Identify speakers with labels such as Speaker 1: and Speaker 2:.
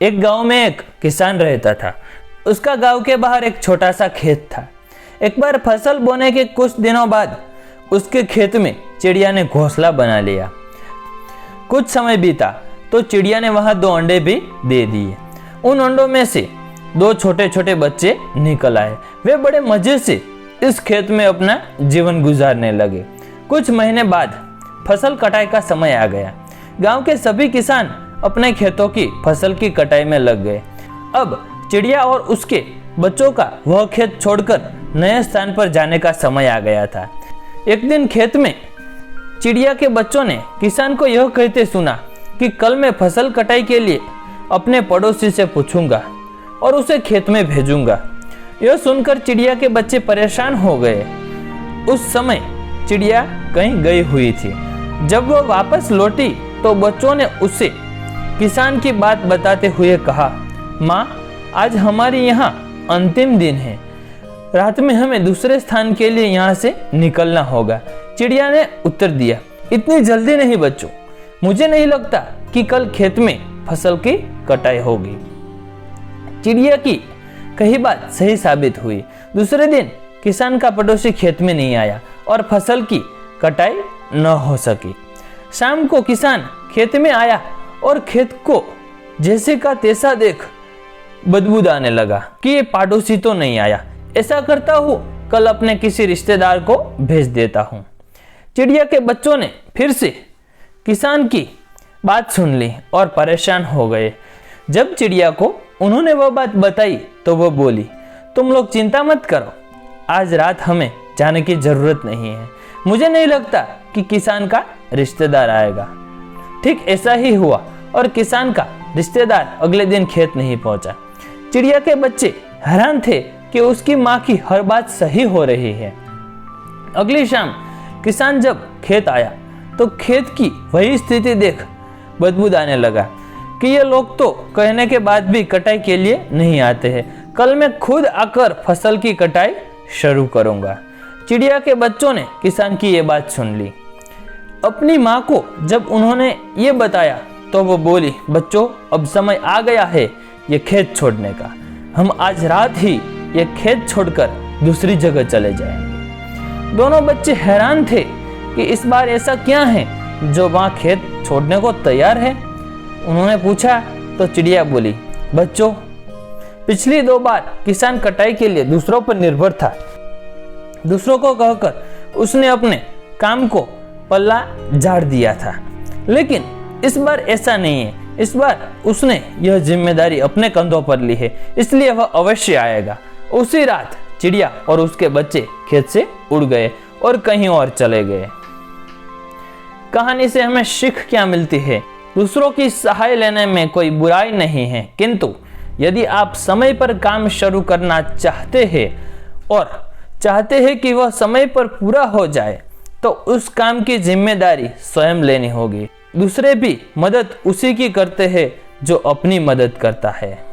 Speaker 1: एक गांव में एक किसान रहता था। उसका गांव के बाहर एक छोटा सा खेत था। एक बार फसल बोने के कुछ दिनों बाद उसके खेत में चिड़िया ने घोंसला बना लिया। कुछ समय बीता तो चिड़िया ने वहां 2 अंडे भी दे दिए। उन अंडों में से 2 छोटे छोटे बच्चे निकल आए। वे बड़े मजे से इस खेत में अपना जीवन गुजारने लगे। कुछ महीने बाद फसल कटाई का समय आ गया। गांव के सभी किसान अपने खेतों की फसल की कटाई में लग गए। अब चिड़िया और उसके बच्चों का वह खेत छोड़कर नए स्थान पर जाने का समय आ गया था। एक दिन खेत में चिड़िया के बच्चों ने किसान को यह कहते सुना कि कल मैं फसल कटाई के लिए अपने पड़ोसी से पूछूंगा और उसे खेत में भेजूंगा। यह सुनकर चिड़िया के बच्चे परेशान हो गए। उस समय चिड़िया कहीं गई हुई थी। जब वह वापस लौटी तो बच्चों ने उसे किसान की बात बताते हुए कहा, माँ, आज हमारे यहाँ अंतिम दिन है। रात में हमें दूसरे स्थान के लिए यहाँ से निकलना होगा। चिड़िया ने उत्तर दिया, इतनी जल्दी नहीं बच्चों, मुझे नहीं लगता कि कल खेत में फसल की कटाई होगी। चिड़िया की कही बात सही साबित हुई। दूसरे दिन किसान का पड़ोसी खेत में नहीं आया और फसल की कटाई न हो सकी। शाम को किसान खेत में आया और खेत को जैसे का तैसा देख बदबू आने लगा कि ये पड़ोसी तो नहीं आया। ऐसा करता हूँ, कल अपने किसी रिश्तेदार को भेज देता हूँ। चिड़िया के बच्चों ने फिर से किसान की बात सुन ली और परेशान हो गए। जब चिड़िया को उन्होंने वह बात बताई तो वह बोली, तुम लोग चिंता मत करो, आज रात हमें जाने की जरूरत नहीं है। मुझे नहीं लगता कि किसान का रिश्तेदार आएगा। ठीक ऐसा ही हुआ और किसान का रिश्तेदार अगले दिन खेत नहीं पहुंचा। चिड़िया के बच्चे हैरान थे कि उसकी माँ की हर बात सही हो रही है। अगली शाम किसान जब खेत आया तो खेत की वही स्थिति देख बदबू आने लगा कि ये लोग तो कहने के बाद भी कटाई के लिए नहीं आते हैं। कल मैं खुद आकर फसल की कटाई शुरू करूंगा। चिड़िया के बच्चों ने किसान की ये बात सुन ली। अपनी माँ को जब उन्होंने ये बताया तो वो बोली, बच्चों, अब समय आ गया है ये खेत छोड़ने का। हम आज रात ही ये खेत छोड़कर दूसरी जगह चले जाएंगे। दोनों बच्चे हैरान थे कि इस बार ऐसा क्या है जो वहाँ खेत छोड़ने को तैयार है। उन्होंने पूछा तो चिड़िया बोली, बच्चों, पिछली 2 बार किसान कटाई के लिए दूसरों पर निर्भर था। दूसरों को कहकर उसने अपने काम को पल्ला झाड़ दिया था, लेकिन इस बार ऐसा नहीं है। इस बार उसने यह जिम्मेदारी अपने कंधों पर ली है, इसलिए वह अवश्य आएगा। उसी रात चिड़िया और उसके बच्चे खेत से उड़ गए और कहीं और चले गए। कहानी से हमें सीख क्या मिलती है? दूसरों की सहायता लेने में कोई बुराई नहीं है, किंतु यदि आप समय पर काम शुरू करना चाहते हैं और चाहते हैं कि वह समय पर पूरा हो जाए, तो उस काम की जिम्मेदारी स्वयं लेनी होगी। दूसरे भी मदद उसी की करते हैं जो अपनी मदद करता है।